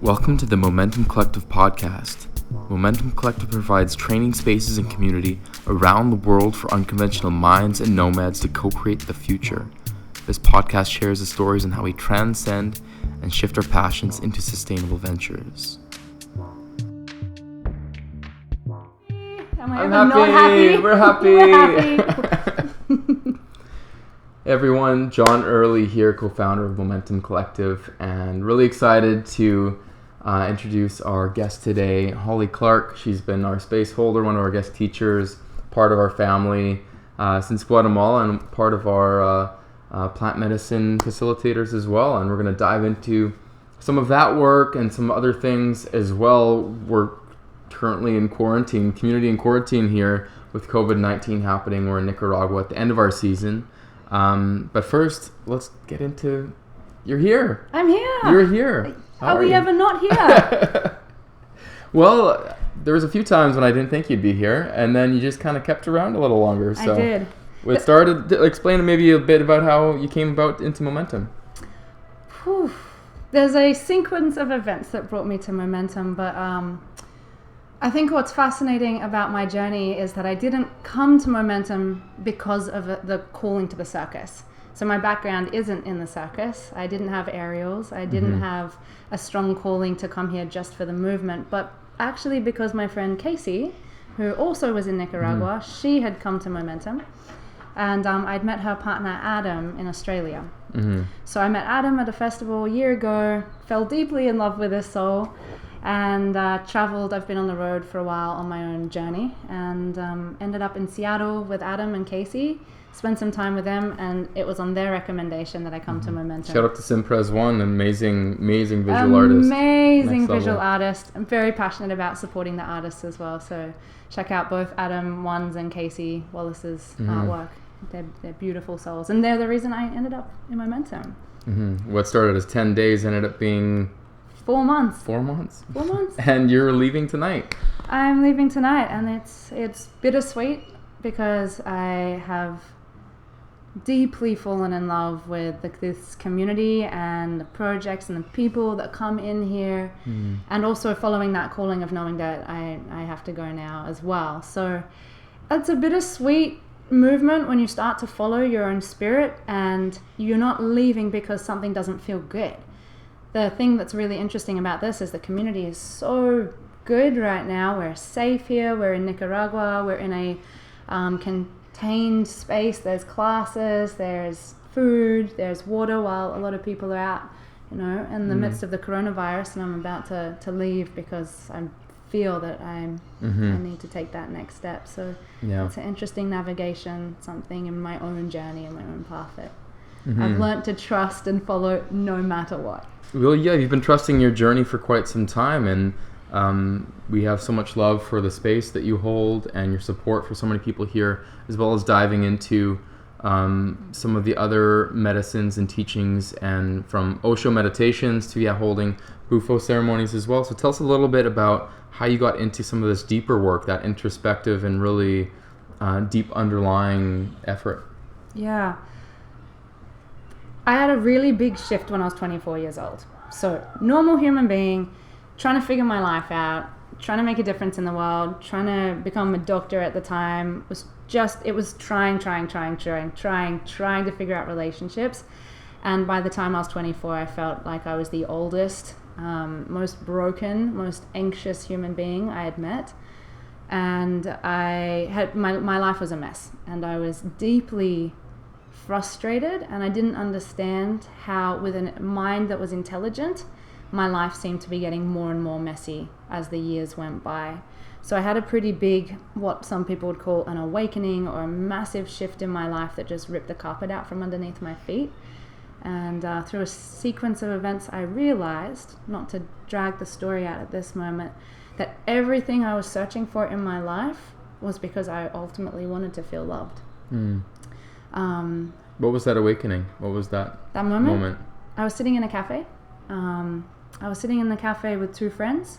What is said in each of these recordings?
Welcome to the Momentom Collective podcast. Momentom Collective provides training spaces and community around the world for unconventional minds and nomads to co-create the future. This podcast shares the stories on how we transcend and shift our passions into sustainable ventures. I'm happy. We're happy. Everyone, John Early here, co-founder of Momentom Collective, and really excited to introduce our guest today, Holly Clark. She's been our space holder, one of our guest teachers, part of our family since Guatemala, and part of our plant medicine facilitators as well. And we're going to dive into some of that work and some other things as well. We're currently in quarantine, community in quarantine here with COVID-19 happening. We're in Nicaragua at the end of our season. But first, let's get into... You're here. I'm here. You're here. Are we ever not here? Well, there was a few times when I didn't think you'd be here, and then you just kind of kept around a little longer. So I did. It started... Explain maybe a bit about how you came about into Momentom. Whew. There's a sequence of events that brought me to Momentom, but I think what's fascinating about my journey is that I didn't come to Momentom because of the calling to the circus. So my background isn't in the circus. I didn't have aerials. I didn't have a strong calling to come here just for the movement, but actually because my friend Casey, who also was in Nicaragua, she had come to Momentom, and I'd met her partner Adam in Australia. So I met Adam at a festival a year ago, fell deeply in love with his soul, and traveled. I've been on the road for a while on my own journey, and ended up in Seattle with Adam and Casey, spent some time with them, and it was on their recommendation that I come to Momentom. Shout out to Simprez One, amazing visual artist. Amazing visual artist. I'm very passionate about supporting the artists as well, so check out both Adam One's and Casey Wallace's artwork. They're beautiful souls, and they're the reason I ended up in Momentom. What started as 10 days ended up being 4 months. 4 months. 4 months. And you're leaving tonight. I'm leaving tonight, and it's bittersweet because I have deeply fallen in love with this community and the projects and the people that come in here, and also following that calling of knowing that I have to go now as well. So it's a bittersweet movement when you start to follow your own spirit and you're not leaving because something doesn't feel good. The thing that's really interesting about this is the community is so good right now. We're safe here. We're in Nicaragua. We're in a contained space. There's classes, there's food, there's water while a lot of people are out, in the midst of the coronavirus. And I'm about to leave because I feel that I need to take that next step. So it's an interesting navigation, something in my own journey and my own path that I've learned to trust and follow no matter what. Well, yeah, you've been trusting your journey for quite some time, and we have so much love for the space that you hold and your support for so many people here, as well as diving into some of the other medicines and teachings, and from Osho meditations to holding Bufo ceremonies as well. So tell us a little bit about how you got into some of this deeper work, that introspective and really deep underlying effort. Yeah. I had a really big shift when I was 24 years old. So normal human being, trying to figure my life out, trying to make a difference in the world, trying to become a doctor at the time. It was trying to figure out relationships. And by the time I was 24, I felt like I was the oldest, most broken, most anxious human being I had met. And I had my life was a mess, and I was deeply frustrated, and I didn't understand how, with a mind that was intelligent, my life seemed to be getting more and more messy as the years went by. So I had a pretty big, what some people would call an awakening, or a massive shift in my life that just ripped the carpet out from underneath my feet. And through a sequence of events, I realized, not to drag the story out at this moment, that everything I was searching for in my life was because I ultimately wanted to feel loved. What was that awakening? What was that moment? I was sitting in a cafe. I was sitting in the cafe with two friends,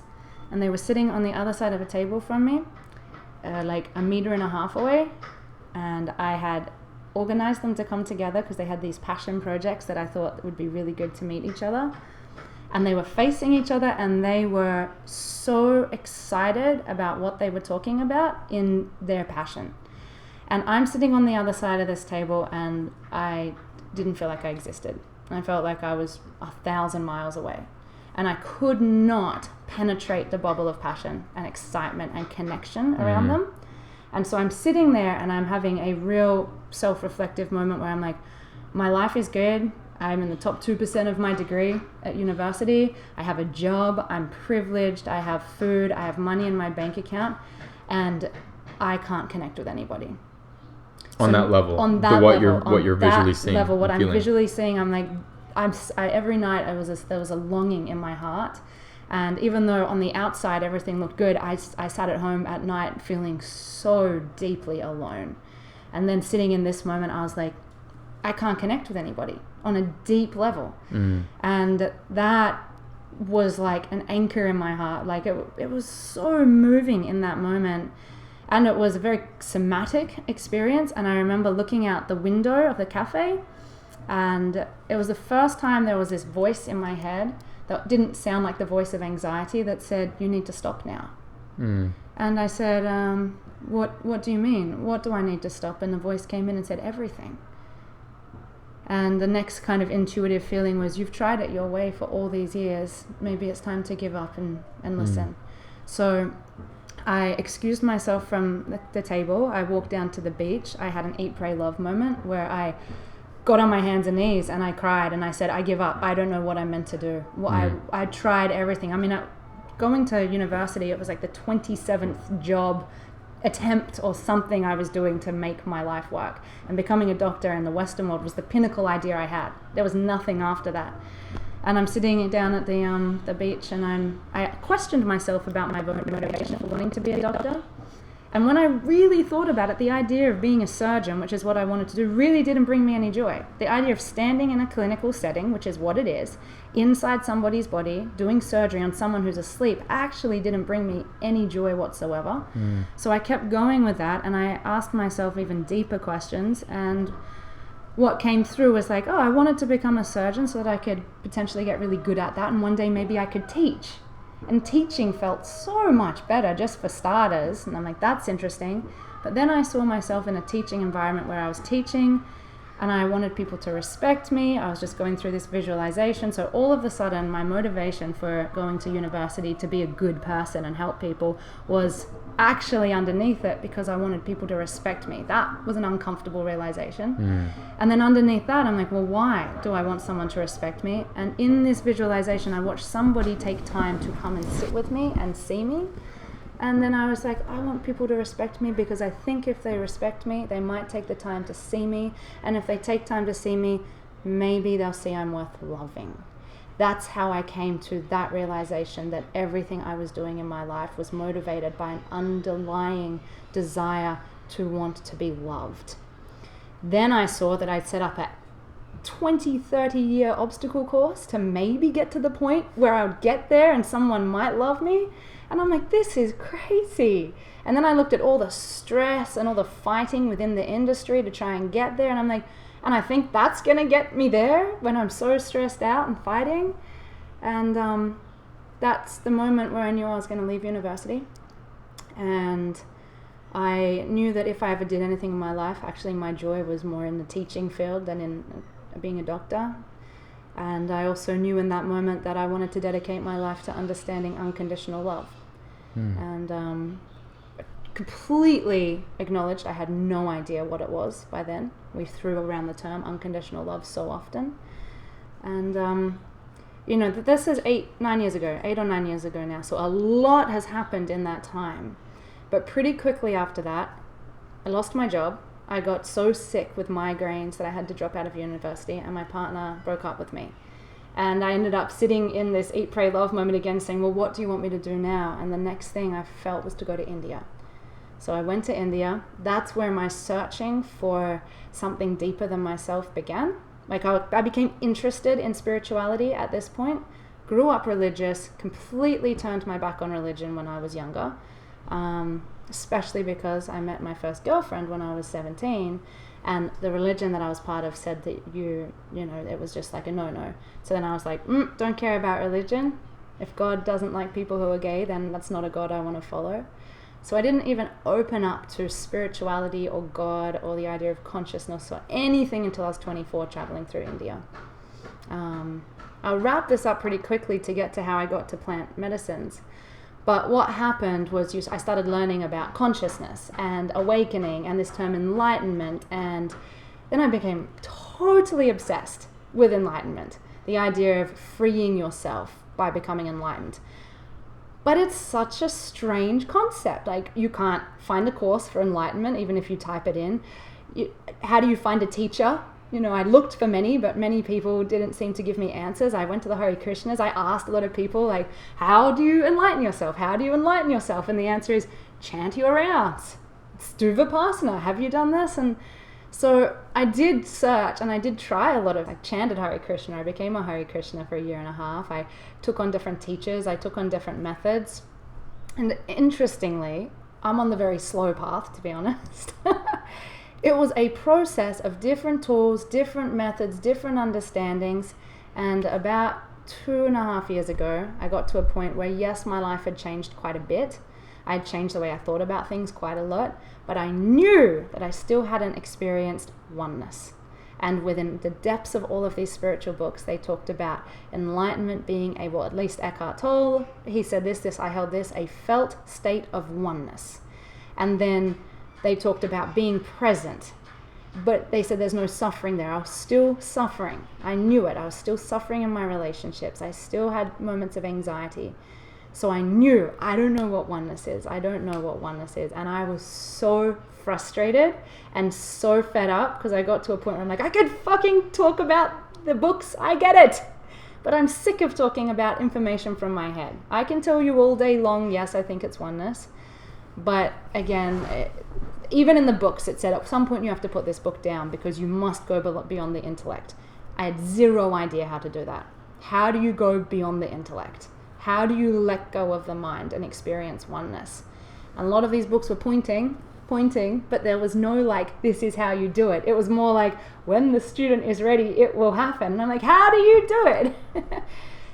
and they were sitting on the other side of a table from me, like 1.5 meters away, and I had organized them to come together because they had these passion projects that I thought would be really good to meet each other. And they were facing each other, and they were so excited about what they were talking about in their passion. And I'm sitting on the other side of this table, and I didn't feel like I existed. I felt like I was 1,000 miles away. And I could not penetrate the bubble of passion and excitement and connection around them. And so I'm sitting there, and I'm having a real self-reflective moment where I'm like, my life is good. I'm in the top 2% of my degree at university. I have a job. I'm privileged. I have food. I have money in my bank account. And I can't connect with anybody. On that level. On that level. What you're visually seeing. Level, what I'm feeling. visually seeing, I'm like, every night there was a longing in my heart. And even though on the outside everything looked good, I sat at home at night feeling so deeply alone. And then sitting in this moment, I was like, I can't connect with anybody on a deep level. And that was like an anchor in my heart. Like it was so moving in that moment. And it was a very somatic experience. And I remember looking out the window of the cafe, and it was the first time there was this voice in my head that didn't sound like the voice of anxiety that said, you need to stop now. And I said, what do you mean? What do I need to stop? And the voice came in and said, everything. And the next kind of intuitive feeling was, you've tried it your way for all these years. Maybe it's time to give up and listen. So I excused myself from the table. I walked down to the beach. I had an eat, pray, love moment where I got on my hands and knees and I cried and I said, I give up. I don't know what I'm meant to do. Well, I tried everything. I mean, going to university, it was like the 27th job attempt or something I was doing to make my life work. And becoming a doctor in the Western world was the pinnacle idea I had. There was nothing after that. And I'm sitting down at the beach, and I questioned myself about my motivation for wanting to be a doctor. And when I really thought about it, the idea of being a surgeon, which is what I wanted to do, really didn't bring me any joy. The idea of standing in a clinical setting, which is what it is, inside somebody's body, doing surgery on someone who's asleep, actually didn't bring me any joy whatsoever. So I kept going with that, and I asked myself even deeper questions. And what came through was like, I wanted to become a surgeon so that I could potentially get really good at that, and one day maybe I could teach. And teaching felt so much better, just for starters. And I'm like, that's interesting. But then I saw myself in a teaching environment where I was teaching and I wanted people to respect me. I was just going through this visualization. So all of a sudden, my motivation for going to university to be a good person and help people was actually underneath it, because I wanted people to respect me. That was an uncomfortable realization. And then underneath that, I'm like, well, why do I want someone to respect me? And in this visualization, I watched somebody take time to come and sit with me and see me. And then I was like, I want people to respect me because I think if they respect me, they might take the time to see me. And if they take time to see me, maybe they'll see I'm worth loving. That's how I came to that realization that everything I was doing in my life was motivated by an underlying desire to want to be loved. Then I saw that I'd set up a 20, 30-year obstacle course to maybe get to the point where I would get there and someone might love me. And I'm like, this is crazy. And then I looked at all the stress and all the fighting within the industry to try and get there. And I'm like, and I think that's going to get me there when I'm so stressed out and fighting. And that's the moment where I knew I was going to leave university. And I knew that if I ever did anything in my life, actually my joy was more in the teaching field than in being a doctor. And I also knew in that moment that I wanted to dedicate my life to understanding unconditional love. And completely acknowledged I had no idea what it was by then. We threw around the term unconditional love so often. And, this is 8 or 9 years ago now. So a lot has happened in that time. But pretty quickly after that, I lost my job. I got so sick with migraines that I had to drop out of university, and my partner broke up with me. And I ended up sitting in this eat, pray, love moment again, saying, well, what do you want me to do now? And the next thing I felt was to go to India. So I went to India. That's where my searching for something deeper than myself began. Like I became interested in spirituality at this point, grew up religious, completely turned my back on religion when I was younger, especially because I met my first girlfriend when I was 17. And the religion that I was part of said that you know, it was just like a no-no. So then I was like, don't care about religion. If God doesn't like people who are gay, then that's not a God I want to follow. So I didn't even open up to spirituality or God or the idea of consciousness or anything until I was 24, traveling through India. I'll wrap this up pretty quickly to get to how I got to plant medicines. But what happened was I started learning about consciousness and awakening and this term enlightenment, and then I became totally obsessed with enlightenment, the idea of freeing yourself by becoming enlightened. But it's such a strange concept. Like, you can't find a course for enlightenment, even if you type it in. How do you find a teacher? You know, I looked for many, but many people didn't seem to give me answers. I went to the Hare Krishnas. I asked a lot of people, like, how do you enlighten yourself? How do you enlighten yourself? And the answer is, chant your rounds. Do Vipassana. Have you done this? And so I did search, and I did try a lot of, I chanted Hare Krishna. I became a Hare Krishna for 1.5 years. I took on different teachers. I took on different methods. And interestingly, I'm on the very slow path, to be honest. It was a process of different tools, different methods, different understandings. And about 2.5 years ago, I got to a point where, yes, my life had changed quite a bit. I had changed the way I thought about things quite a lot, but I knew that I still hadn't experienced oneness. And within the depths of all of these spiritual books, they talked about enlightenment being a, well, at least Eckhart Tolle, he said this, I held this, a felt state of oneness. And then they talked about being present, but they said there's no suffering there. I was still suffering. I knew it. I was still suffering in my relationships. I still had moments of anxiety. So I knew, I don't know what oneness is. I don't know what oneness is. And I was so frustrated and so fed up, because I got to a point where I'm like, I could fucking talk about the books. I get it. But I'm sick of talking about information from my head. I can tell you all day long, yes, I think it's oneness. But again, even in the books, it said at some point you have to put this book down because you must go beyond the intellect. I had zero idea how to do that. How do you go beyond the intellect? How do you let go of the mind and experience oneness? And a lot of these books were pointing, but there was no like, this is how you do it. It was more like, when the student is ready, it will happen. And I'm like, how do you do it?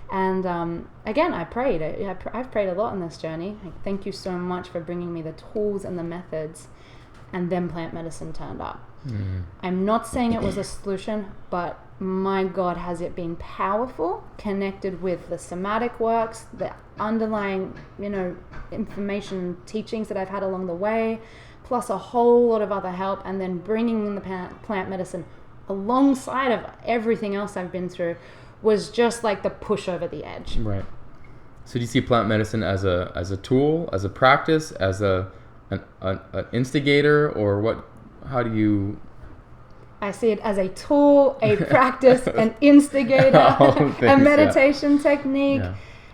And again, I prayed. I've prayed a lot on this journey. Like, thank you so much for bringing me the tools and the methods. And then plant medicine turned up. Mm. I'm not saying it was a solution, but my God, has it been powerful, connected with the somatic works, the underlying, information, teachings that I've had along the way, plus a whole lot of other help, and then bringing in the plant medicine alongside of everything else I've been through was just like the push over the edge. Right. So do you see plant medicine as a tool, as a practice, as an instigator, or what? How do you? I see it as a tool, a practice, an instigator, a meditation technique,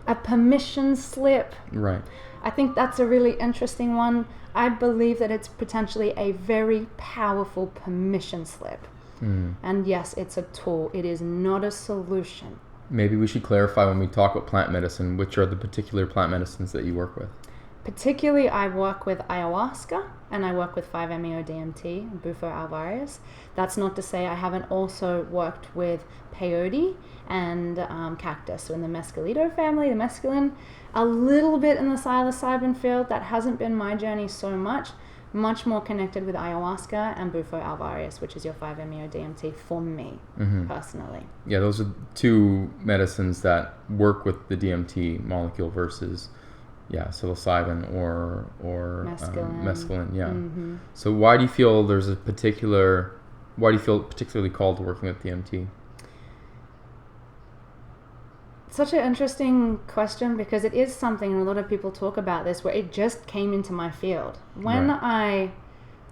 a permission slip. Right. I think that's a really interesting one. I believe that it's potentially a very powerful permission slip. Mm. And yes, it's a tool. It is not a solution. Maybe we should clarify when we talk about plant medicine, which are the particular plant medicines that you work with? Particularly, I work with ayahuasca, and I work with 5-MEO DMT and Bufo alvarius. That's not to say I haven't also worked with peyote and cactus. So in the mescalito family, the mescaline, a little bit in the psilocybin field. That hasn't been my journey so much more connected with ayahuasca and Bufo alvarius, which is your 5-MEO DMT for me, personally. Yeah, those are two medicines that work with the DMT molecule versus psilocybin or mescaline. Yeah. Mm-hmm. So why do you feel particularly called to working with DMT? Such an interesting question, because it is something, and a lot of people talk about this, where it just came into my field. When I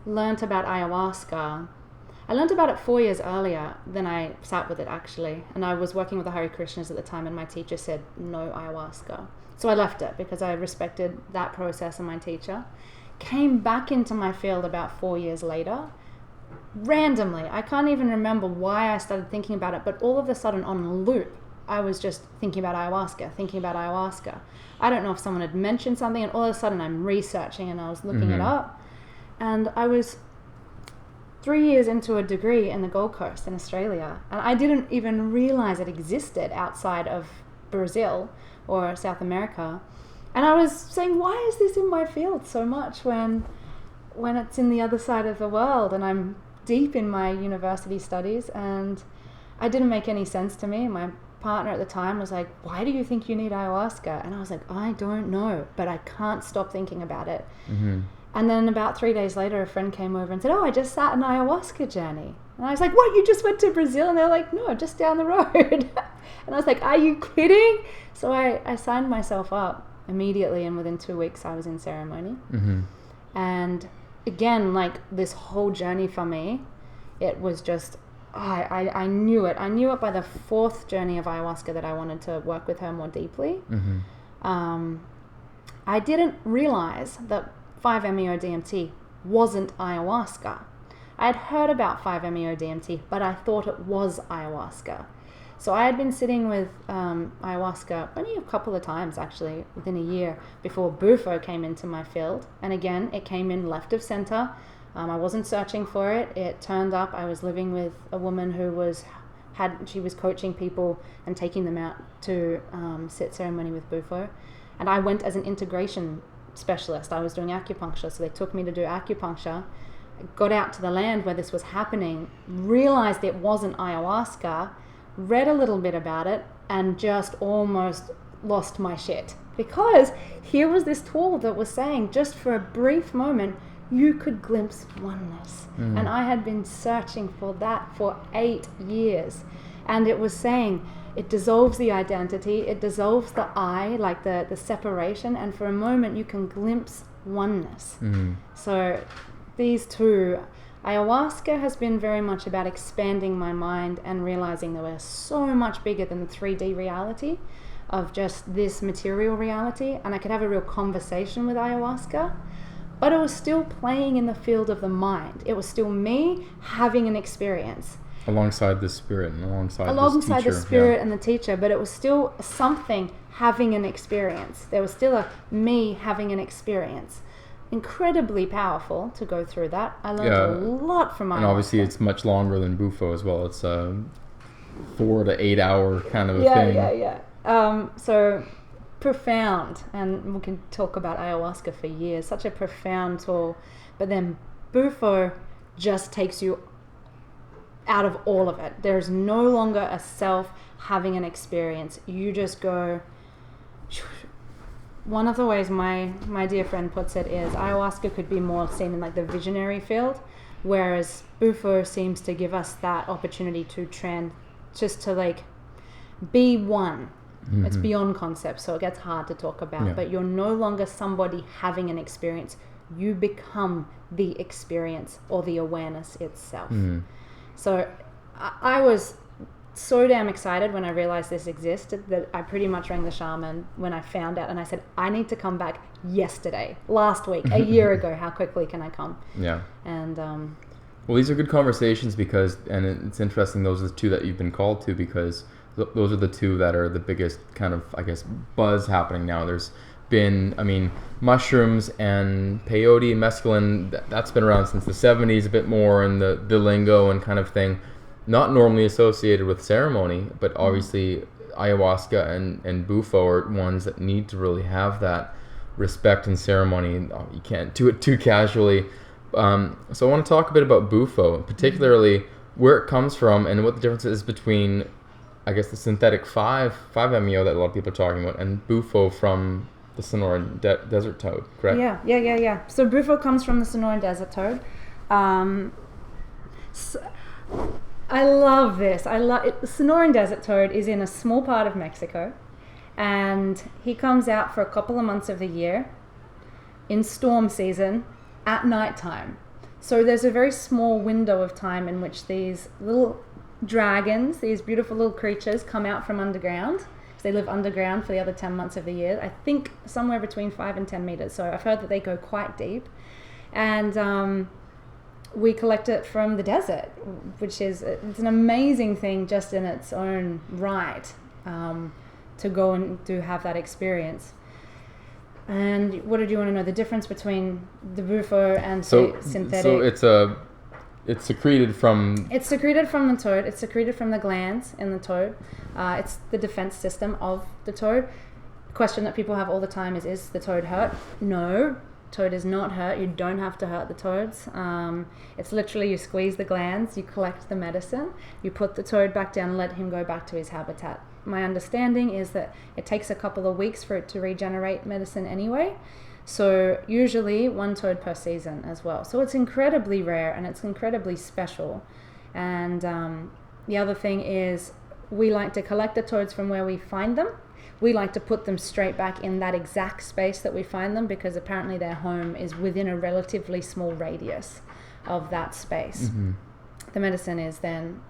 learnt about ayahuasca, I learnt about it 4 years earlier than I sat with it, actually. And I was working with the Hare Krishnas at the time, and my teacher said, no ayahuasca. So I left it because I respected that process and my teacher. Came back into my field about 4 years later, randomly. I can't even remember why I started thinking about it, but all of a sudden, on a loop, I was just thinking about ayahuasca. I don't know if someone had mentioned something, and all of a sudden I'm researching and I was looking it up. And I was 3 years into a degree in the Gold Coast in Australia, and I didn't even realize it existed outside of Brazil or South America. And I was saying, why is this in my field so much when it's in the other side of the world, and I'm deep in my university studies? And it didn't make any sense to me. My partner at the time was like, why do you think you need ayahuasca? And I was like, I don't know, but I can't stop thinking about it. Mm-hmm. And then about 3 days later, a friend came over and said, oh, I just sat an ayahuasca journey. And I was like, what, you just went to Brazil? And they're like, no, just down the road. And I was like, are you kidding? So I signed myself up immediately, and within 2 weeks I was in ceremony. Mm-hmm. And again, like, this whole journey for me, it was just, I knew it. I knew it by the 4th journey of ayahuasca that I wanted to work with her more deeply. Mm-hmm. I didn't realize that 5-MeO DMT wasn't ayahuasca. I had heard about 5-MeO DMT, but I thought it was ayahuasca. So I had been sitting with ayahuasca only a couple of times, actually, within a year, before Bufo came into my field. And again, it came in left of center. I wasn't searching for it. It turned up. I was living with a woman who she was coaching people and taking them out to sit ceremony with Bufo. And I went as an integration specialist. I was doing acupuncture, so they took me to do acupuncture. I got out to the land where this was happening, realized it wasn't ayahuasca, read a little bit about it, and just almost lost my shit. Because here was this tool that was saying, just for a brief moment, you could glimpse oneness. And I had been searching for that for 8 years. And it was saying, it dissolves the identity, it dissolves the I, like the separation, and for a moment you can glimpse oneness. So these two, ayahuasca has been very much about expanding my mind and realizing that we're so much bigger than the 3D reality of just this material reality, and I could have a real conversation with ayahuasca, but it was still playing in the field of the mind. It was still me having an experience. Alongside the spirit and alongside the spirit and the teacher, but it was still something having an experience. There was still a me having an experience. Incredibly powerful to go through that. I learned a lot from ayahuasca. And obviously it's much longer than Bufo as well. It's a 4 to 8 hour kind of a thing. So profound, and we can talk about ayahuasca for years. Such a profound tool. But then Bufo just takes you out of all of it. There's no longer a self having an experience. You just go. One of the ways my dear friend puts it is ayahuasca could be more seen in like the visionary field, whereas Bufo seems to give us that opportunity to just to like be one. Mm-hmm. It's beyond concept, so it gets hard to talk about, but you're no longer somebody having an experience. You become the experience or the awareness itself. So I was so damn excited when I realized this existed that I pretty much rang the shaman when I found out, and I said, I need to come back yesterday, last week, a year ago. How quickly can I come? Yeah. And well, these are good conversations because, and it's interesting, those are the two that you've been called to, because those are the two that are the biggest kind of, I guess, buzz happening now. There's been, I mean, mushrooms and peyote and mescaline, that's been around since the 70s a bit more, and the lingo and kind of thing, not normally associated with ceremony, but obviously ayahuasca and Bufo are ones that need to really have that respect and ceremony. You can't do it too casually. So I want to talk a bit about Bufo, particularly where it comes from and what the difference is between, I guess, the synthetic 5-MeO that a lot of people are talking about, and Bufo from the Sonoran desert toad, correct? Yeah. So Bufo comes from the Sonoran desert toad. I love this. The Sonoran desert toad is in a small part of Mexico, and he comes out for a couple of months of the year in storm season at nighttime. So there's a very small window of time in which these little dragons, these beautiful little creatures, come out from underground. They live underground for the other 10 months of the year. I think somewhere between 5 and 10 meters. So I've heard that they go quite deep. And we collect it from the desert, which is, it's an amazing thing just in its own right, to go and to have that experience. And what did you want to know? The difference between the Bufo and synthetic? So it's a it's secreted from... It's secreted from the toad. It's secreted from the glands in the toad. It's the defense system of the toad. The question that people have all the time is the toad hurt? No, toad is not hurt. You don't have to hurt the toads. It's literally you squeeze the glands, you collect the medicine, you put the toad back down, let him go back to his habitat. My understanding is that it takes a couple of weeks for it to regenerate medicine anyway. So usually one toad per season as well. So it's incredibly rare and it's incredibly special. And the other thing is we like to collect the toads from where we find them. We like to put them straight back in that exact space that we find them, because apparently their home is within a relatively small radius of that space. Mm-hmm. The medicine is then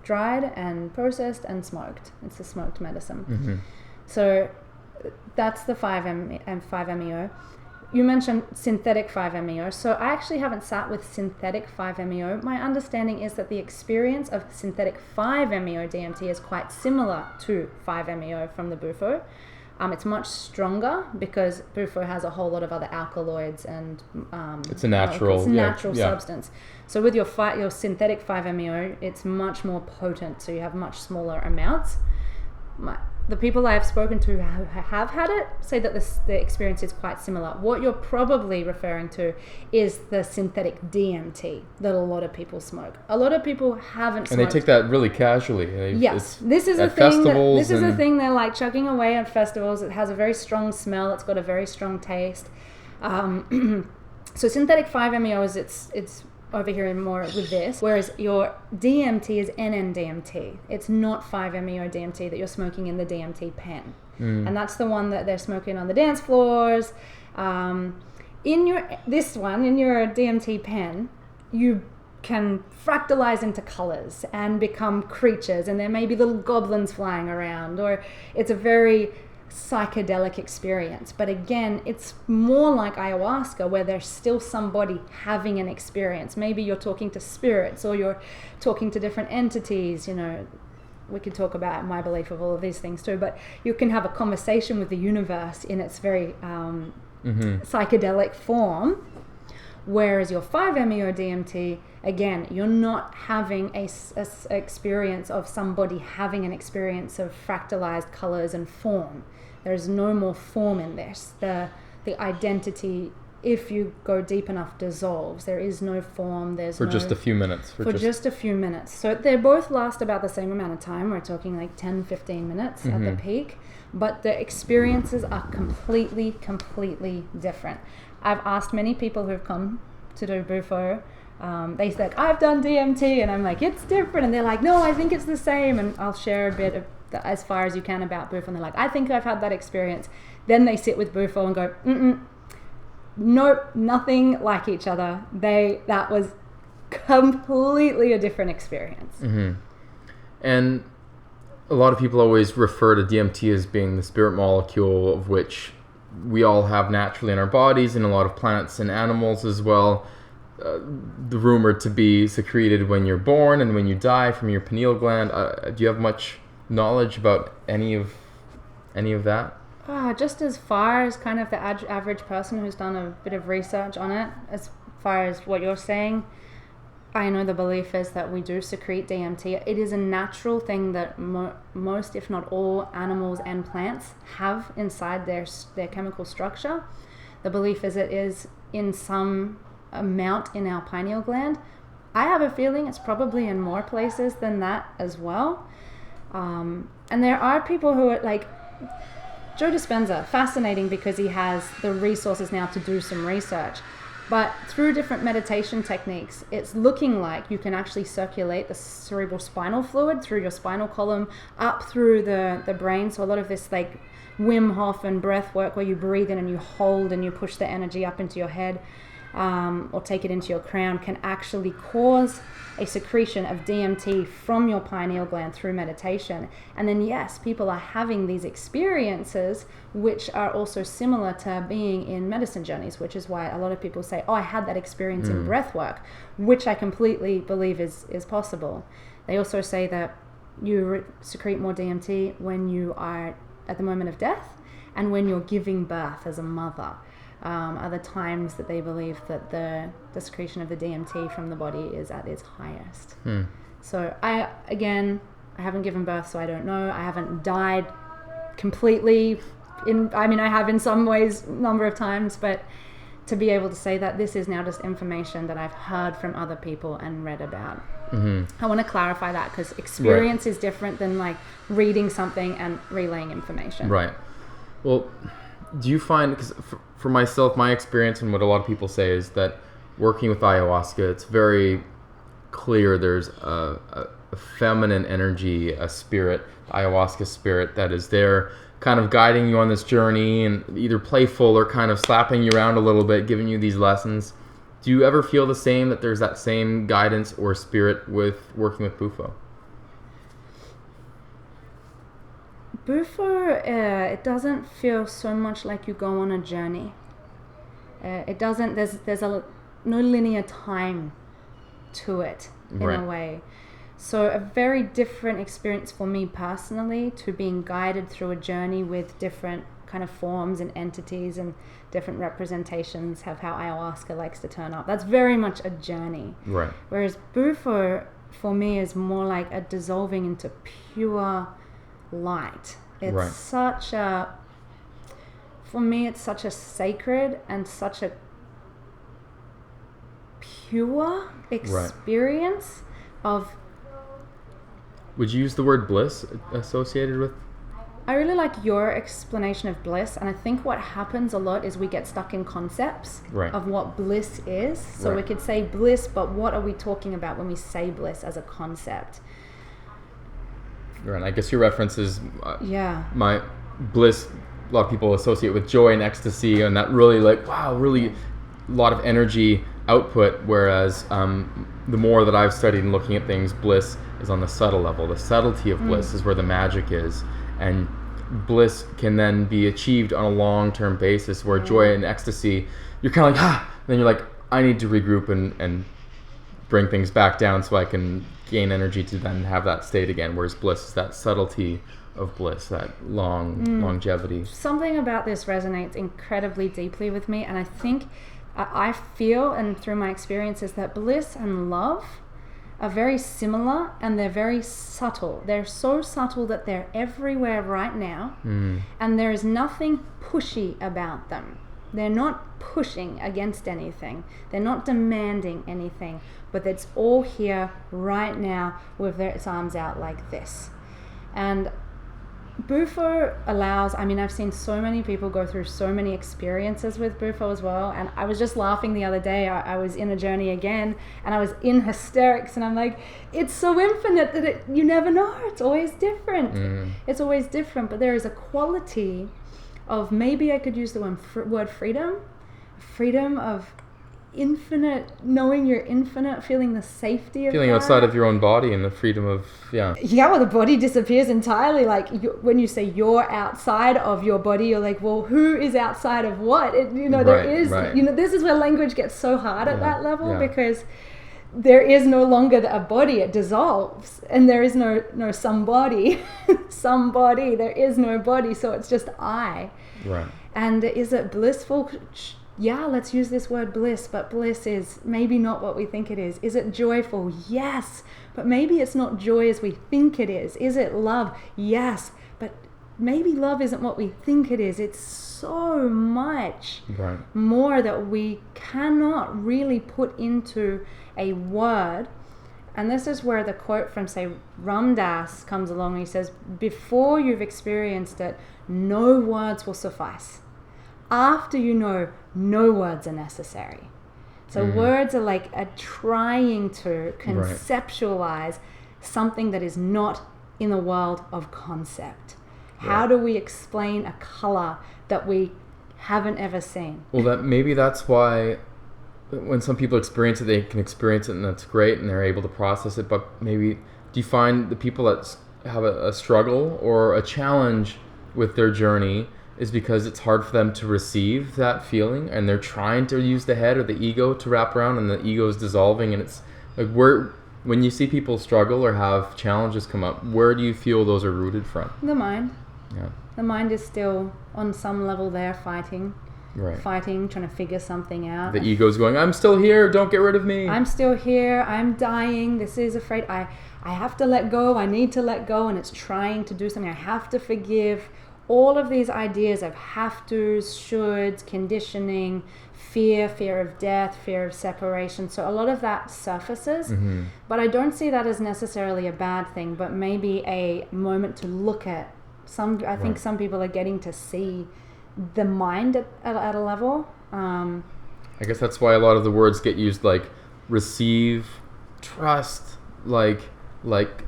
dried and processed and smoked. It's a smoked medicine. Mm-hmm. So that's the 5-MeO. You mentioned synthetic 5-MeO. So I actually haven't sat with synthetic 5-MeO. My understanding is that the experience of synthetic 5-MeO DMT is quite similar to 5-MeO from the Bufo. It's much stronger because Bufo has a whole lot of other alkaloids and it's a natural, substance. So with your synthetic 5-MeO, it's much more potent. So you have much smaller amounts. The people I have spoken to who have had it say that the experience is quite similar. What you're probably referring to is the synthetic DMT that a lot of people smoke. A lot of people haven't smoked. And they take that really casually. Yes, this is a thing they're like chugging away at festivals. It has a very strong smell. It's got a very strong taste. So synthetic 5-MeO is it's over here more with this, whereas your DMT is NN-DMT. It's not 5-MeO DMT that you're smoking in the DMT pen. And that's the one that they're smoking on the dance floors. In your DMT pen, you can fractalize into colors and become creatures, and there may be little goblins flying around, or it's a very psychedelic experience. But again, it's more like ayahuasca, where there's still somebody having an experience. Maybe you're talking to spirits, or you're talking to different entities. You know, we could talk about my belief of all of these things too, but you can have a conversation with the universe in its very psychedelic form. Whereas your 5-MeO DMT, again, you're not having a experience of somebody having an experience of fractalized colors and form. There's no more form in this. The identity, if you go deep enough, dissolves. There is no form. Just a few minutes. For just a few minutes. So they both last about the same amount of time. We're talking like 10, 15 minutes at the peak. But the experiences are completely, completely different. I've asked many people who've come to do Bufo. They said, I've done DMT, and I'm like, it's different. And they're like, no, I think it's the same. And I'll share a bit of as far as you can about Bufo. And they're like, I think I've had that experience. Then they sit with Bufo and go, nope, nothing like each other. That was completely a different experience. Mm-hmm. And a lot of people always refer to DMT as being the spirit molecule, of which we all have naturally in our bodies, and a lot of plants and animals as well. The rumored to be secreted when you're born and when you die from your pineal gland. Do you have much knowledge about any of that? Just as far as kind of the average person who's done a bit of research on it, as far as what you're saying, I know the belief is that we do secrete DMT. It is a natural thing that most, if not all, animals and plants have inside their chemical structure. The belief is it is in some amount in our pineal gland. I have a feeling it's probably in more places than that as well. And there are people who are like Joe Dispenza, fascinating because he has the resources now to do some research. But through different meditation techniques, it's looking like you can actually circulate the cerebral spinal fluid through your spinal column up through the brain. So a lot of this like Wim Hof and breath work, where you breathe in and you hold and you push the energy up into your head, or take it into your crown, can actually cause a secretion of DMT from your pineal gland through meditation. And then yes, people are having these experiences which are also similar to being in medicine journeys, which is why a lot of people say, oh, I had that experience in breath work, which I completely believe is possible. They also say that you secrete more DMT when you are at the moment of death and when you're giving birth as a mother. Other times that they believe that the secretion of the DMT from the body is at its highest. So I haven't given birth, so I don't know. I haven't died completely. I have in some ways, a number of times, but to be able to say that this is now just information that I've heard from other people and read about. I want to clarify that, because experience is different than like reading something and relaying information. Right. Well, do you find, because for myself, my experience and what a lot of people say is that working with ayahuasca, it's very clear there's a feminine energy, a spirit, ayahuasca spirit that is there kind of guiding you on this journey and either playful or kind of slapping you around a little bit, giving you these lessons. Do you ever feel the same, that there's that same guidance or spirit with working with Bufo? Bufo, it doesn't feel so much like you go on a journey. It doesn't, there's no linear time to it in a way. So a very different experience for me personally, to being guided through a journey with different kind of forms and entities and different representations of how ayahuasca likes to turn up. That's very much a journey. Right. Whereas Bufo for me is more like a dissolving into pure light. It's such a, for me, it's such a sacred and such a pure experience of. Would you use the word bliss associated with? I really like your explanation of bliss, and I think what happens a lot is we get stuck in concepts of what bliss is. So we could say bliss, but what are we talking about when we say bliss as a concept? Right, I guess your reference is my bliss. A lot of people associate with joy and ecstasy, and that really really a lot of energy output. Whereas the more that I've studied and looking at things, bliss is on the subtle level. The subtlety of bliss is where the magic is, and bliss can then be achieved on a long-term basis. Where joy and ecstasy, you're kind of like and then you're like, I need to regroup and bring things back down so I can gain energy to then have that state again. Whereas bliss is that subtlety of bliss, that longevity. Something about this resonates incredibly deeply with me, and I think I feel, and through my experiences, that bliss and love are very similar, and they're very subtle. They're so subtle that they're everywhere right now, and there is nothing pushy about them. They're not pushing against anything. They're not demanding anything, but it's all here right now with its arms out like this. And Bufo allows, I've seen so many people go through so many experiences with Bufo as well, and I was just laughing the other day. I was in a journey again, and I was in hysterics, and I'm like, it's so infinite that you never know. It's always different. It's always different, but there is a quality of, maybe I could use the word freedom of infinite, knowing you're infinite, feeling the safety of feeling that outside of your own body, and the freedom of well, the body disappears entirely. Like when you say you're outside of your body, you're like, well, who is outside of what? There is this is where language gets so hard at that level, because there is no longer a body. It dissolves, and there is no somebody somebody, there is no body, so it's just I. And is it blissful? Yeah, let's use this word bliss, but bliss is maybe not what we think it is. Is it joyful? Yes, but maybe it's not joy as we think it is. Is it love? Yes, but maybe love isn't what we think it is. It's so much more that we cannot really put into a word. And this is where the quote from, say, Ram Dass comes along. He says, before you've experienced it, no words will suffice. After you know, no words are necessary. So words are like trying to conceptualize something that is not in the world of concept. How do we explain a color that we haven't ever seen? Well, maybe that's why when some people experience it, they can experience it, and that's great, and they're able to process it. But maybe, do you find the people that have a struggle or a challenge with their journey is because it's hard for them to receive that feeling, and they're trying to use the head or the ego to wrap around, and the ego is dissolving, and it's like, when you see people struggle or have challenges come up, where do you feel those are rooted from? The mind. The mind is still on some level there fighting. Right. fighting, trying to figure something out. The ego's going, I'm still here, don't get rid of me. I'm still here, I'm dying, this is afraid, I have to let go, I need to let go, and it's trying to do something, I have to forgive. All of these ideas of have to's, shoulds, conditioning, fear of death, fear of separation. So a lot of that surfaces, but I don't see that as necessarily a bad thing, but maybe a moment to look at. I think some people are getting to see the mind at a level. I guess that's why a lot of the words get used, like receive, trust, like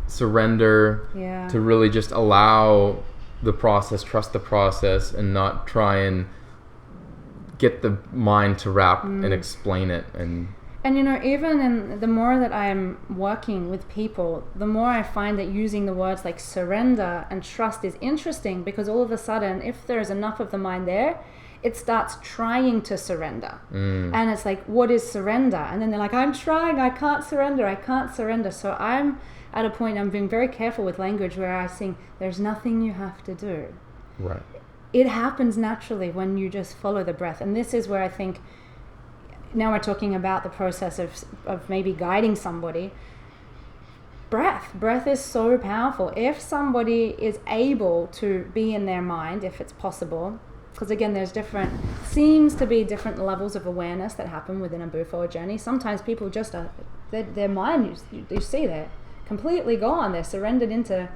surrender, to really just allow the process, trust the process, and not try and get the mind to wrap and explain it. And even in the more that I'm working with people, the more I find that using the words like surrender and trust is interesting, because all of a sudden, if there's enough of the mind there, it starts trying to surrender. And it's like, what is surrender? And then they're like, I'm trying, I can't surrender. So I'm at a point, I'm being very careful with language where I sing, there's nothing you have to do. Right. It happens naturally when you just follow the breath. And this is where I think, now we're talking about the process of maybe guiding somebody. Breath is so powerful. If somebody is able to be in their mind, if it's possible, because again, seems to be different levels of awareness that happen within a Bufo journey. Sometimes people just are, their mind, you see, they're completely gone. They're surrendered into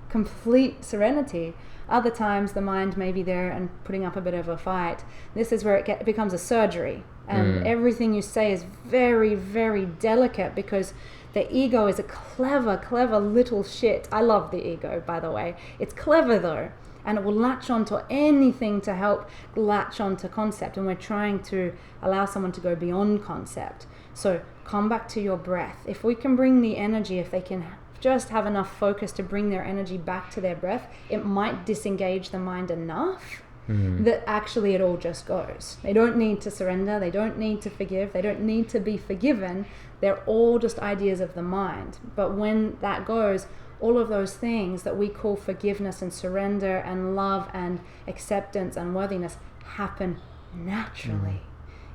complete serenity. Other times the mind may be there and putting up a bit of a fight. This is where it becomes a surgery, and everything you say is very, very delicate, because the ego is a clever little shit. I love the ego, by the way. It's clever though, and it will latch onto anything to help latch onto concept, and we're trying to allow someone to go beyond concept. So come back to your breath. If we can bring the energy, if they can just have enough focus to bring their energy back to their breath, it might disengage the mind enough that actually it all just goes. They don't need to surrender, they don't need to forgive, they don't need to be forgiven. They're all just ideas of the mind. But when that goes, all of those things that we call forgiveness and surrender and love and acceptance and worthiness happen naturally,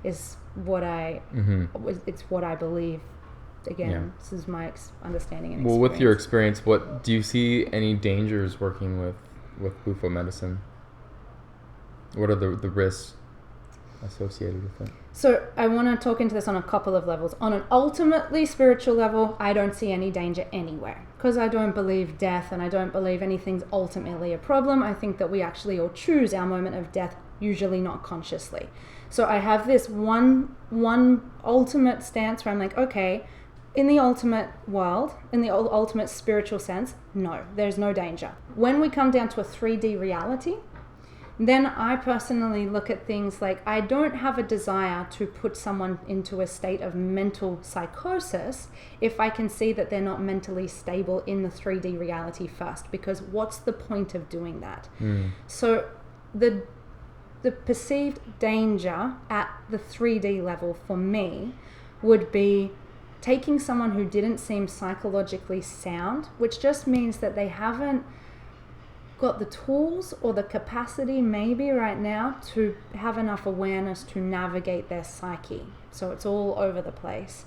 is what it's what I believe. Again, this is my understanding and experience. Well, with your experience, what do you see any dangers working with Bufo medicine? What are the risks associated with it? So I want to talk into this on a couple of levels. On an ultimately spiritual level, I don't see any danger anywhere, because I don't believe death, and I don't believe anything's ultimately a problem. I think that we actually all choose our moment of death, usually not consciously. So I have this one ultimate stance where I'm like, okay, in the ultimate world, in the ultimate spiritual sense, no, there's no danger. When we come down to a 3D reality, then I personally look at things like, I don't have a desire to put someone into a state of mental psychosis if I can see that they're not mentally stable in the 3D reality first, because what's the point of doing that? So the perceived danger at the 3D level for me would be taking someone who didn't seem psychologically sound, which just means that they haven't got the tools or the capacity maybe right now to have enough awareness to navigate their psyche. So it's all over the place.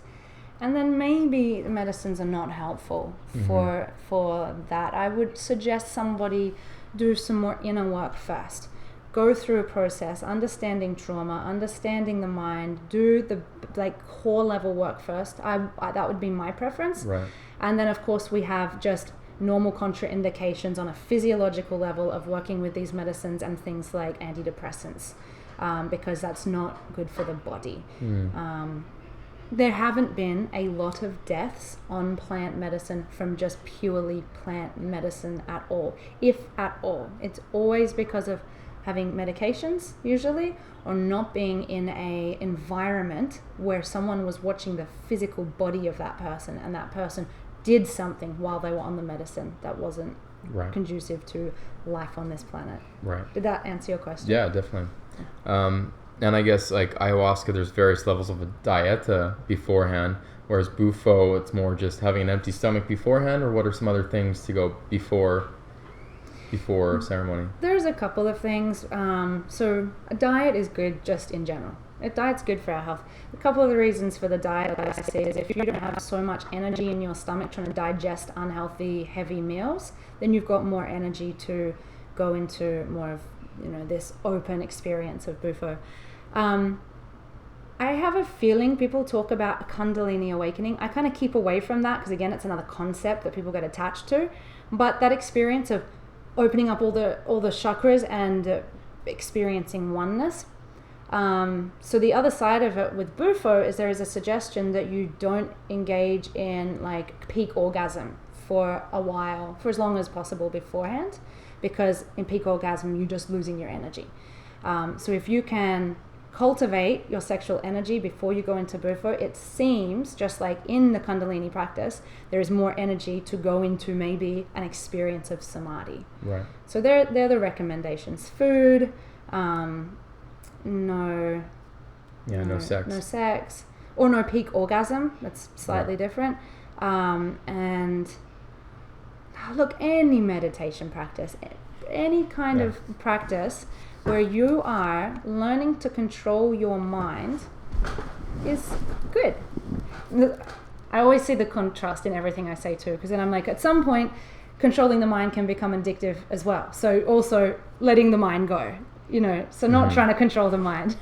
And then maybe medicines are not helpful for that. I would suggest somebody do some more inner work first. Go through a process, understanding trauma, understanding the mind, do the core level work first. I that would be my preference. Right. And then of course we have just normal contraindications on a physiological level of working with these medicines and things like antidepressants, because that's not good for the body. There haven't been a lot of deaths on plant medicine from just purely plant medicine at all, if at all. It's always because of having medications usually, or not being in a environment where someone was watching the physical body of that person, and that person did something while they were on the medicine that wasn't conducive to life on this planet. Right. Did that answer your question? Yeah, definitely. And I guess like ayahuasca, there's various levels of a dieta beforehand, whereas Bufo, it's more just having an empty stomach beforehand, or what are some other things to go before? before ceremony? There's a couple of things. So a diet is good just in general. A diet's good for our health. A couple of the reasons for the diet, like I say, is if you don't have so much energy in your stomach trying to digest unhealthy, heavy meals, then you've got more energy to go into more of, this open experience of Bufo. I have a feeling people talk about a Kundalini awakening. I kind of keep away from that because, again, it's another concept that people get attached to. But that experience of opening up all the chakras and experiencing oneness. So the other side of it with Bufo is there is a suggestion that you don't engage in like peak orgasm for a while, for as long as possible beforehand, because in peak orgasm you're just losing your energy. So if you can cultivate your sexual energy before you go into Bufo, it seems, just like in the Kundalini practice, there is more energy to go into maybe an experience of samadhi. Right. So they're the recommendations. Food, no sex, or no peak orgasm. That's slightly different. And look, any meditation practice, any kind of practice where you are learning to control your mind is good. I always see the contrast in everything I say too, because then I'm like, at some point, controlling the mind can become addictive as well. So also letting the mind go, so not trying to control the mind.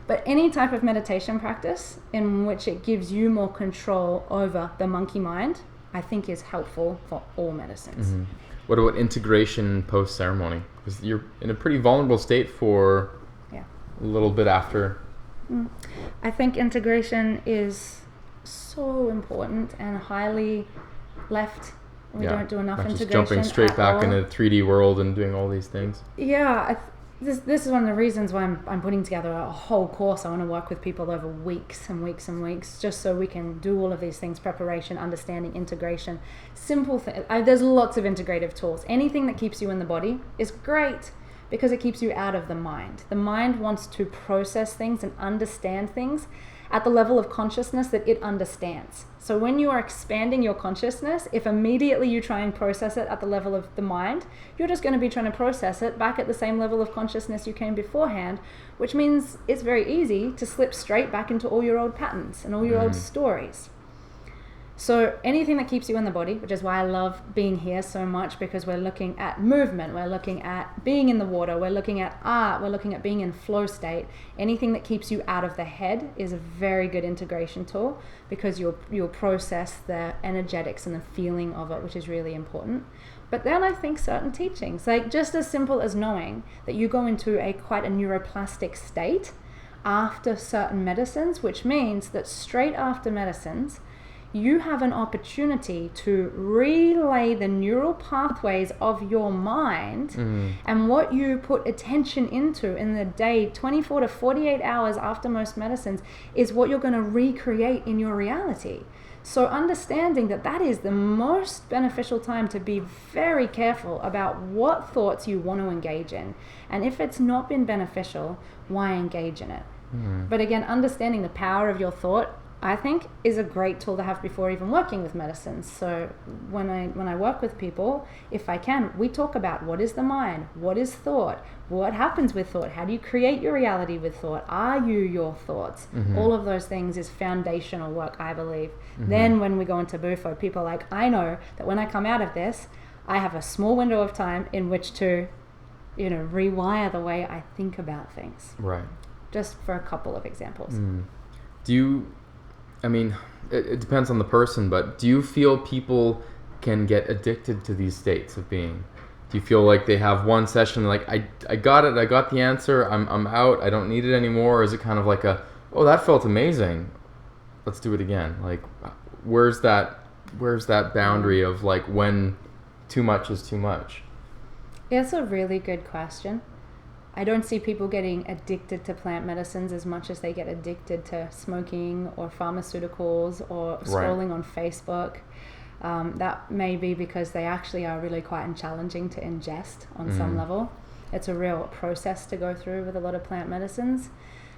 But any type of meditation practice in which it gives you more control over the monkey mind, I think is helpful for all medicines. Mm-hmm. What about integration post-ceremony? Because you're in a pretty vulnerable state for a little bit after. I think integration is so important and highly left. We don't do enough integration. Just jumping straight back into the 3D world and doing all these things. Yeah, this is one of the reasons why I'm putting together a whole course. I want to work with people over weeks and weeks and weeks, just so we can do all of these things: preparation, understanding, integration, simple things. There's lots of integrative tools. Anything that keeps you in the body is great because it keeps you out of the mind. The mind wants to process things and understand things at the level of consciousness that it understands. So when you are expanding your consciousness, if immediately you try and process it at the level of the mind, you're just going to be trying to process it back at the same level of consciousness you came beforehand, which means it's very easy to slip straight back into all your old patterns and all your old stories. So anything that keeps you in the body, which is why I love being here so much, because we're looking at movement, we're looking at being in the water, we're looking at art, we're looking at being in flow state. Anything that keeps you out of the head is a very good integration tool, because you'll process the energetics and the feeling of it, which is really important. But then I think certain teachings, like just as simple as knowing that you go into quite a neuroplastic state after certain medicines, which means that straight after medicines, you have an opportunity to relay the neural pathways of your mind and what you put attention into in the day, 24 to 48 hours after most medicines, is what you're going to recreate in your reality. So understanding that is the most beneficial time to be very careful about what thoughts you want to engage in. And if it's not been beneficial, why engage in it? But again, understanding the power of your thought, I think, is a great tool to have before even working with medicines. So when I work with people, if I can, we talk about what is the mind, what is thought, what happens with thought, how do you create your reality with thought, are you your thoughts? All of those things is foundational work, I believe. Then when we go into Bufo, people are like, I know that when I come out of this, I have a small window of time in which to, rewire the way I think about things. Right. Just for a couple of examples. It depends on the person, but do you feel people can get addicted to these states of being? Do you feel like they have one session, like, I got it, I got the answer, I'm out, I don't need it anymore? Or is it kind of like oh, that felt amazing, let's do it again? Like, where's that boundary of like when too much is too much? Yeah, that's a really good question. I don't see people getting addicted to plant medicines as much as they get addicted to smoking or pharmaceuticals or scrolling on Facebook. That may be because they actually are really quite challenging to ingest on some level. It's a real process to go through with a lot of plant medicines.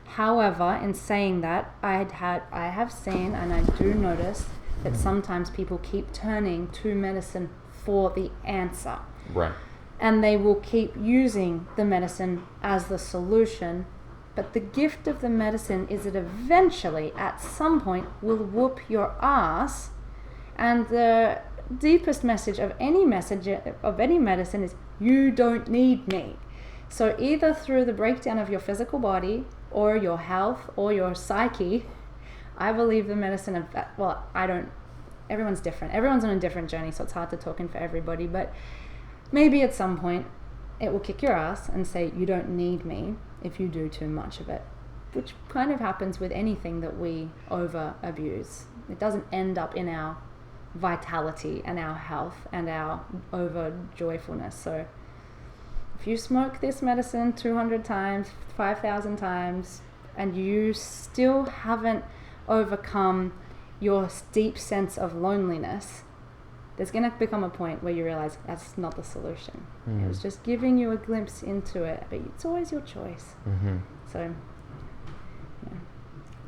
However, in saying that, I have seen, and I do notice, that sometimes people keep turning to medicine for the answer. Right. and they will keep using the medicine as the solution. But the gift of the medicine is it eventually, at some point, will whoop your ass. And the deepest message of any medicine is, you don't need me. So either through the breakdown of your physical body or your health or your psyche, I believe the medicine of that, well, I don't, everyone's different. Everyone's on a different journey, so it's hard to talk in for everybody. But maybe at some point it will kick your ass and say, you don't need me if you do too much of it, which kind of happens with anything that we over abuse. It doesn't end up in our vitality and our health and our over joyfulness. So if you smoke this medicine 200 times, 5,000 times, and you still haven't overcome your deep sense of loneliness, there's going to become a point where you realize that's not the solution. It was just giving you a glimpse into it, but it's always your choice. So, yeah.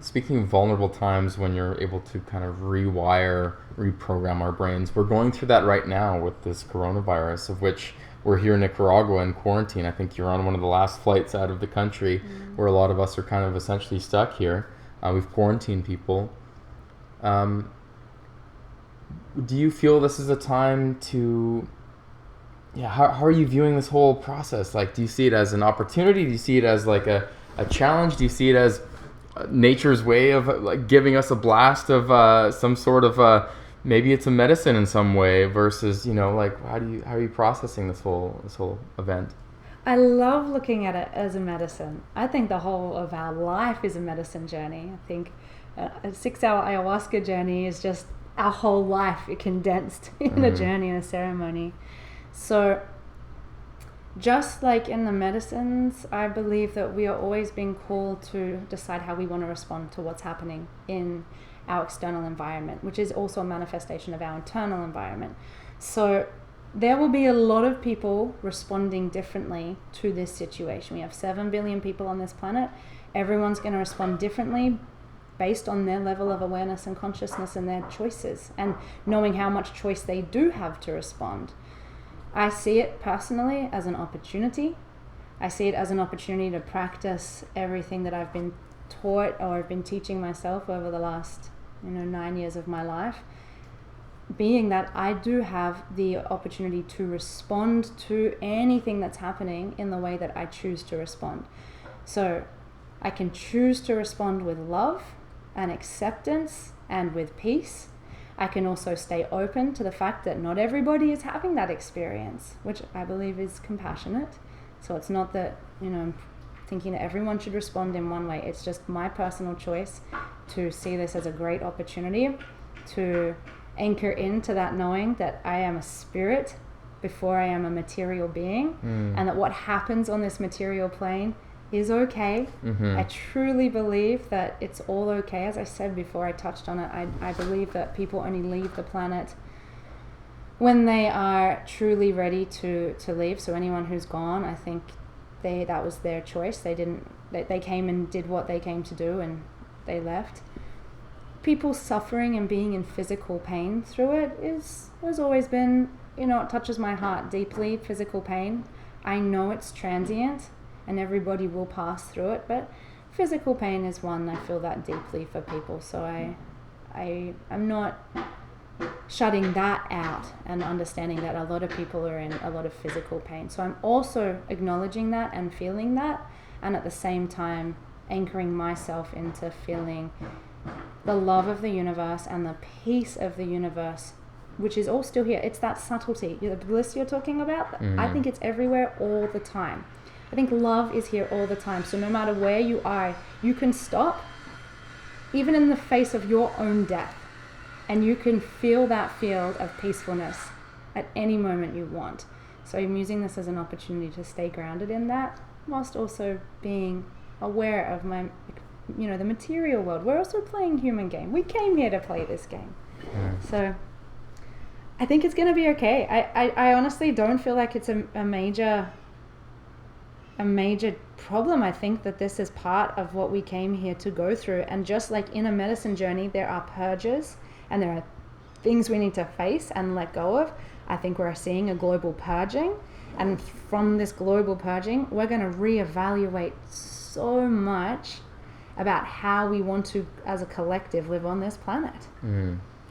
Speaking of vulnerable times when you're able to kind of reprogram our brains, we're going through that right now with this coronavirus, of which we're here in Nicaragua in quarantine. I think you're on one of the last flights out of the country where a lot of us are kind of essentially stuck here. We've quarantined people. Do you feel this is a time to, how are you viewing this whole process? Like, do you see it as an opportunity? Do you see it as like a challenge? Do you see it as nature's way of like giving us a blast of some sort of, maybe it's a medicine in some way versus, like, how are you processing this whole event? I love looking at it as a medicine. I think the whole of our life is a medicine journey. I think a 6-hour ayahuasca journey is just our whole life condensed in a journey and a ceremony. So just like in the medicines, I believe that we are always being called to decide how we want to respond to what's happening in our external environment, which is also a manifestation of our internal environment. So there will be a lot of people responding differently to this situation. We have 7 billion people on this planet. Everyone's going to respond differently based on their level of awareness and consciousness and their choices, and knowing how much choice they do have to respond. I see it personally as an opportunity. I see it as an opportunity to practice everything that I've been taught or I've been teaching myself over the last 9 years of my life, being that I do have the opportunity to respond to anything that's happening in the way that I choose to respond. So I can choose to respond with love and acceptance and with peace. I can also stay open to the fact that not everybody is having that experience, which I believe is compassionate. So it's not that, I'm thinking that everyone should respond in one way. It's just my personal choice to see this as a great opportunity to anchor into that knowing that I am a spirit before I am a material being, and that what happens on this material plane is okay. I truly believe that it's all okay. As I said before, I touched on it, I believe that people only leave the planet when they are truly ready to leave. So anyone who's gone, I think that was their choice. They came and did what they came to do and they left. People suffering and being in physical pain through it has always been, it touches my heart deeply. Physical pain, I know it's transient and everybody will pass through it, but physical pain is one I feel that deeply for people. So I'm not shutting that out and understanding that a lot of people are in a lot of physical pain. So I'm also acknowledging that and feeling that, and at the same time anchoring myself into feeling the love of the universe and the peace of the universe, which is all still here. It's that subtlety, the bliss you're talking about. I think it's everywhere all the time. I think love is here all the time. So no matter where you are, you can stop, even in the face of your own death, and you can feel that field of peacefulness at any moment you want. So I'm using this as an opportunity to stay grounded in that, whilst also being aware of my, the material world. We're also playing human game. We came here to play this game. So I think it's going to be okay. I honestly don't feel like it's a major problem. I think that this is part of what we came here to go through. And just like in a medicine journey, there are purges and there are things we need to face and let go of. I think we're seeing a global purging, And from this global purging, we're going to reevaluate so much about how we want to, as a collective, live on this planet.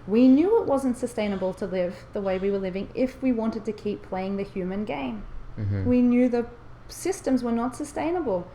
We knew it wasn't sustainable to live the way we were living if we wanted to keep playing the human game. We knew the systems were not sustainable.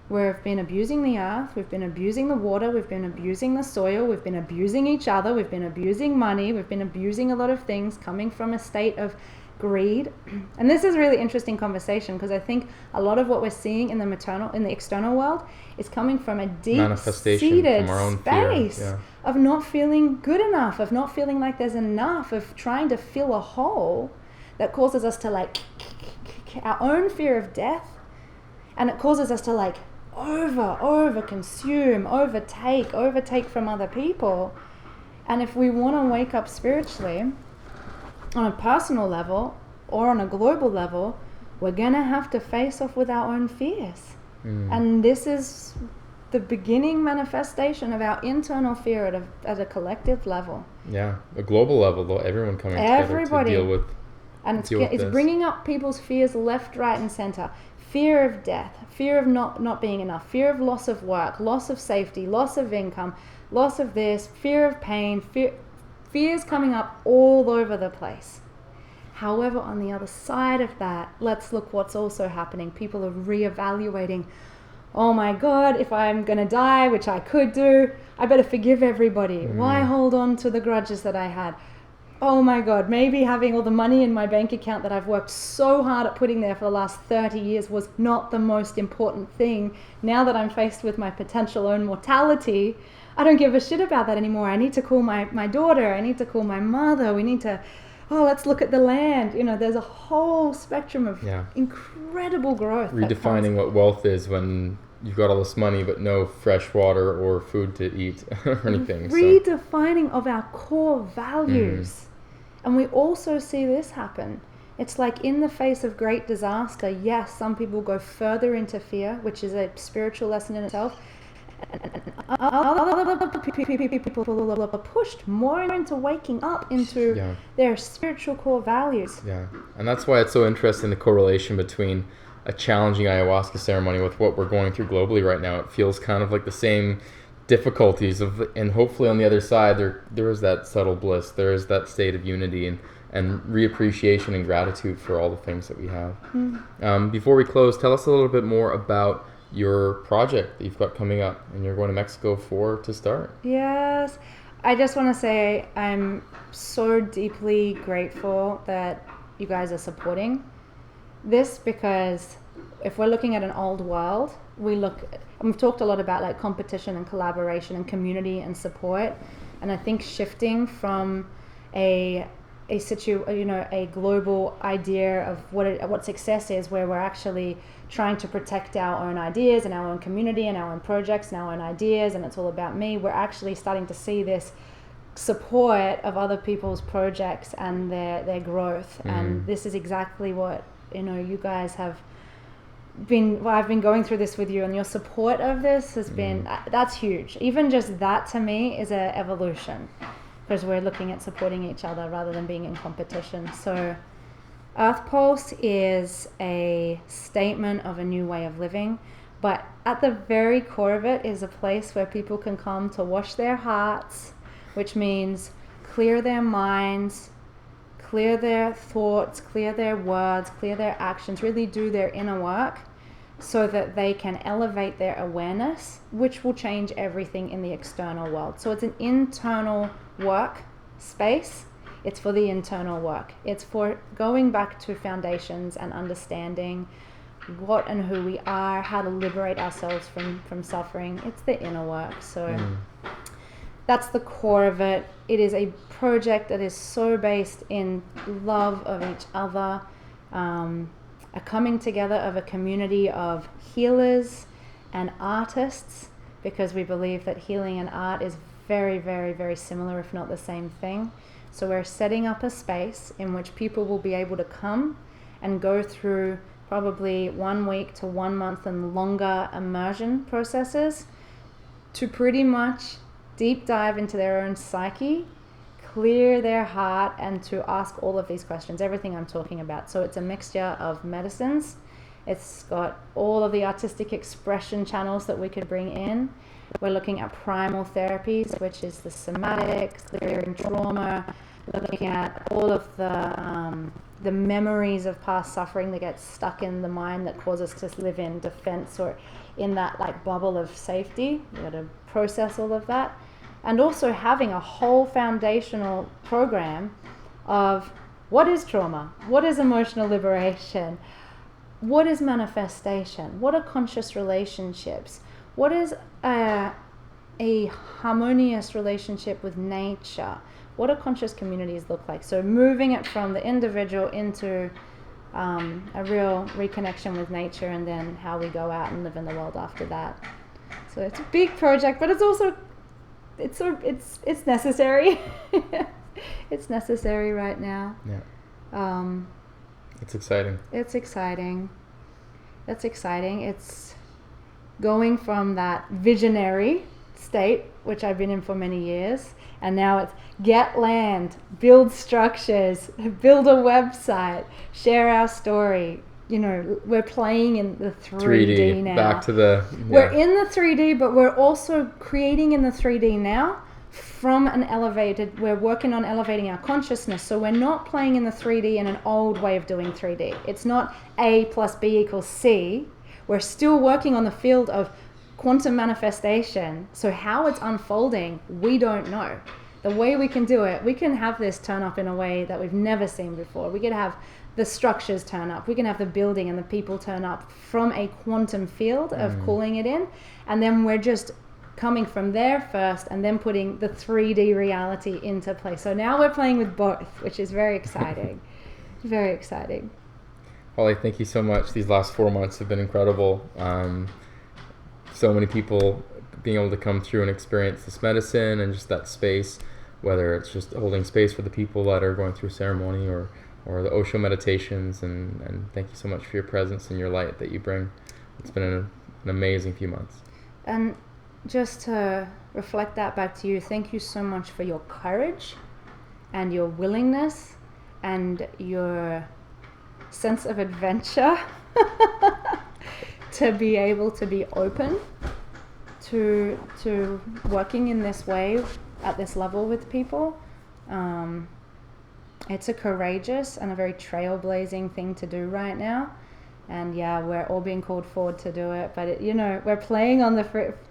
We've been abusing the earth, we've been abusing the water, we've been abusing the soil, we've been abusing each other, we've been abusing money, we've been abusing a lot of things coming from a state of greed. And this is a really interesting conversation, because I think a lot of what we're seeing in the external world is coming from a deep-seated space of not feeling good enough, of not feeling like there's enough, of trying to fill a hole that causes us to like our own fear of death, and it causes us to like over consume, overtake from other people. And if we want to wake up spiritually on a personal level or on a global level, we're gonna have to face off with our own fears. And this is the beginning manifestation of our internal fear at a collective level. Yeah, a global level though, everyone coming together to deal with. And it's bringing up people's fears left, right, and center. Fear of death, fear of not being enough, fear of loss of work, loss of safety, loss of income, loss of this, fear of pain, fears coming up all over the place. However, on the other side of that, let's look what's also happening. People are reevaluating, oh my God, if I'm going to die, which I could do, I better forgive everybody. Why hold on to the grudges that I had? Oh my God, maybe having all the money in my bank account that I've worked so hard at putting there for the last 30 years was not the most important thing. Now that I'm faced with my potential own mortality, I don't give a shit about that anymore. I need to call my daughter. I need to call my mother. We need to, let's look at the land. There's a whole spectrum of incredible growth. Redefining what wealth is when you've got all this money but no fresh water or food to eat or anything. Redefining of our core values. And we also see this happen. It's like in the face of great disaster, yes, some people go further into fear, which is a spiritual lesson in itself. And other people are pushed more into waking up into their spiritual core values. Yeah, and that's why it's so interesting, the correlation between a challenging ayahuasca ceremony with what we're going through globally right now. It feels kind of like the same difficulties and hopefully on the other side there is that subtle bliss, there is that state of unity and reappreciation and gratitude for all the things that we have. Before we close, tell us a little bit more about your project that you've got coming up and you're going to Mexico to start. Yes, I just want to say I'm so deeply grateful that you guys are supporting this, because if we're looking at an old world, we've talked a lot about like competition and collaboration and community and support, and I think shifting from a global idea of what success is, where we're actually trying to protect our own ideas and our own community and our own projects and our own ideas, and it's all about me. We're actually starting to see this support of other people's projects and their growth, and this is exactly what you guys have I've been going through this with you, and your support of this has been, that's huge. Even just that to me is an evolution, because we're looking at supporting each other rather than being in competition. So Earth Pulse is a statement of a new way of living, but at the very core of it is a place where people can come to wash their hearts, which means clear their minds, clear their thoughts, clear their words, clear their actions, really do their inner work so that they can elevate their awareness, which will change everything in the external world. So it's an internal work space. It's for the internal work. It's for going back to foundations and understanding what and who we are, how to liberate ourselves from suffering. It's the inner work. So that's the core of it. It is a project that is so based in love of each other, a coming together of a community of healers and artists, because we believe that healing and art is very, very, very similar, if not the same thing. So we're setting up a space in which people will be able to come and go through probably 1 week to 1 month and longer immersion processes to pretty much deep dive into their own psyche, clear their heart and to ask all of these questions, everything I'm talking about. So it's a mixture of medicines. It's got all of the artistic expression channels that we could bring in. We're looking at primal therapies, which is the somatics, clearing trauma, looking at all of the memories of past suffering that get stuck in the mind that cause us to live in defense or in that like bubble of safety. You got to process all of that. And also having a whole foundational program of what is trauma, what is emotional liberation, what is manifestation, what are conscious relationships, what is a harmonious relationship with nature, what do conscious communities look like? So moving it from the individual into a real reconnection with nature, and then how we go out and live in the world after that. So it's a big project, but it's also it's necessary. It's necessary right now. Yeah. It's exciting. It's exciting. It's exciting. It's going from that visionary state, which I've been in for many years, and now it's get land, build structures, build a website, share our story. You know, we're playing in the 3D now. Back to the... Yeah. We're in the 3D, but we're also creating in the 3D now from an elevated... We're working on elevating our consciousness. So we're not playing in the 3D in an old way of doing 3D. It's not A plus B equals C. We're still working on the field of quantum manifestation. So how it's unfolding, we don't know. The way we can do it, we can have this turn up in a way that we've never seen before. We could have the structures turn up. We can have the building and the people turn up from a quantum field of calling it in. And then we're just coming from there first and then putting the 3D reality into play. So now we're playing with both, which is very exciting. Very exciting. Holly, thank you so much. These last 4 months have been incredible. So many people being able to come through and experience this medicine and just that space, whether it's just holding space for the people that are going through ceremony or the Osho meditations, and thank you so much for your presence and your light that you bring. It's been an amazing few months. And just to reflect that back to you, thank you so much for your courage and your willingness and your sense of adventure to be able to be open to working in this way at this level with people. It's a courageous and a very trailblazing thing to do right now, and yeah, we're all being called forward to do it. But we're playing on the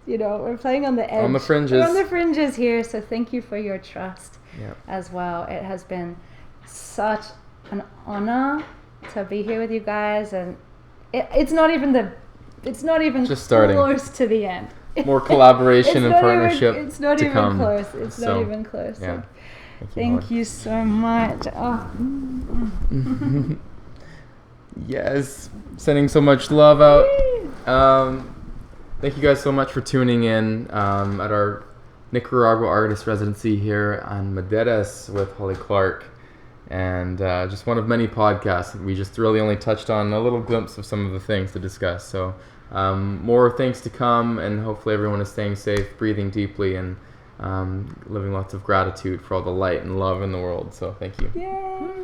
we're playing on the edge, on the fringes. We're on the fringes here. So thank you for your trust as well. It has been such an honor to be here with you guys, and it's not even just starting. Close to the end. More collaboration and partnership. It's not even close. It's not even close. Yeah. Thank you so much. Oh. Yes, sending so much love out. Thank you guys so much for tuning in at our Nicaragua artist residency here on Maderas with Holly Clark, and just one of many podcasts. We just really only touched on a little glimpse of some of the things to discuss. So more things to come, and hopefully everyone is staying safe, breathing deeply, and living lots of gratitude for all the light and love in the world. So thank you. Yay.